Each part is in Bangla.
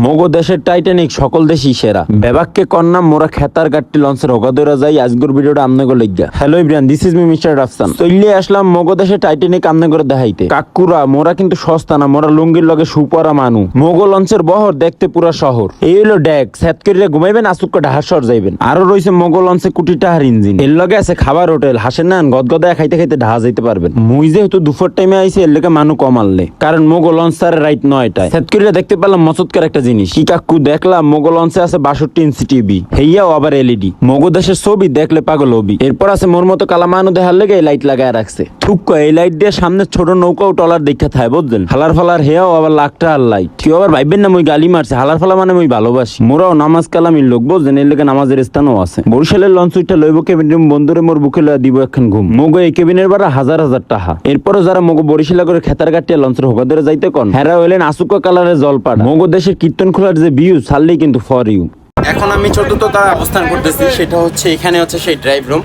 মোগো দেশের টাইটানিক সকল দেশই সেরা বেবাককে কন্যা মোরা খেতার গাট্টি লঞ্চের হোগাদরা যাই আজকের ভিডিওটা আমনে লইগা। Hello Ibran, this is me mister Rafsan. চলে আসলাম মোগো দেশের টাইটানিক আমনে করে দেখাইতে। কাকুরা মোরা কিন্তু সস্তা না, মোরা লুঙ্গির লগে সুপরা মানু। মোগো লঞ্চের বহর দেখতে পুরা শহর। এই হলো ডেক, সেট করিয়া ঘুমাইবেন, আসুক্কা ঢাহার যাইবেন। আরো রয়েছে মোগো লঞ্চে কোটি টাকার ইঞ্জিন। এর লগে আছে খাবার হোটেল, হাসের নান গদগদায় খাইতে খাইতে ঢাহা যাইতে পারবেন। মুই যেহেতু দুপুর টাইমে আইছি এর লেগে মানু কমাললে, কারণ মোগো লঞ্চ সারে রাইট 9টায়। সেট করিয়া দেখতে পেলাম মচৎকার একটা জিনিস। কি কাকু দেখলাম মোগো লঞ্চে আছে 62 ইঞ্চি টিভি, হেইয়াও আবার এলইডি। মোগো দেশের ছবি দেখলে পাগল হবি। এরপর আছে মোর মতো কালা মানু দেখার লেগে লাইট লাগায় রাখছে। থুক্ক এই লাইট দিয়ে সামনে ছোট নৌকাও টলার দেখা থাকে বুঝলেন। হালার ফালার হেয়াও আবার লাখটা আর লাইট। কেউ আবার ভাইবেন না মুই গালি মারছে, হালার ফালা মানে মুই ভালোবাসি। মোরাও নামাজ কালামির লোক বুঝলেন, এর লেগে নামাজের স্থানও আছে। বরিশালের লঞ্চ উইটা লইব কেবিন রুম বন্ধুরে মোর বুকে লইয়া দিব এখন ঘুম। মোগো এই কেবিনের ভাড়া হাজার হাজার টাকা। এরপরও যারা মোগো বরিশালা করে খেতার গাটিয়া লঞ্চের হোগাদরে যাইতে কন, হেরা হইলেন আসুকা কালারের জলপাড়া। মোগো দেশের কীর্তন খোলার যে ভিউ ছাড়লেই কিন্তু ফর ইউ। এখন আমি চতুর্থ তারা অবস্থান করতেছি, সেটা হচ্ছে এখানে হচ্ছে সেই ড্রাইভ রুম,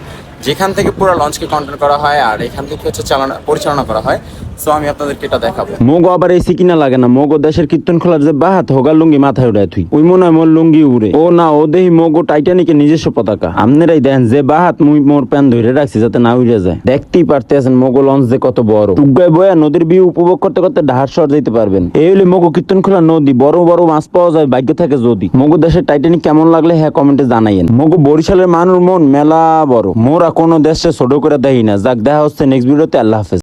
যেখান থেকে পুরো লঞ্চকে কন্ট্রোল করা হয় আর এখান থেকে হচ্ছে পরিচালনা করা হয়। সো আমি আপনাদেরকে এটা দেখাবো। মোগো আবার এসি কিনা লাগে না, মোগো দেশের কীর্তন খোলার যে বাহাত হোগা লুঙ্গি মাথায় উড়ায় থুই, ওই মনে হয় মোর লুঙ্গি উড়ে। ও না, ও দেহি মোগো টাইটানিকের নিজস্ব পতাকা। আপনারাই দেখেন যে বাহাত মুই মোর প্যান ধরে রাখছি যাতে না উড়ে যায়। দেখতেই পারতে আছেন মোগো লঞ্চ যে কত বড়। টুগায় বয়া নদীর ভিউ উপভোগ করতে করতে ঢাহার শহর যাইতে পারবেন। এই হলে মোগো কীর্তন খোলা নদী, বড় বড় মাছ পাওয়া যায় ভাগ্য থাকে যদি। মোগো দেশের টাইটানিক কেমন লাগলে হ্যাঁ কমেন্টে জানাইয়েন। মোগো বরিশালের মানুষ মন মেলা বড়, মোরা কোনো দেশে ছোট করে দেই না। যাক, দেখা হচ্ছে নেক্সট ভিডিওতে। আল্লাহ হাফেজ।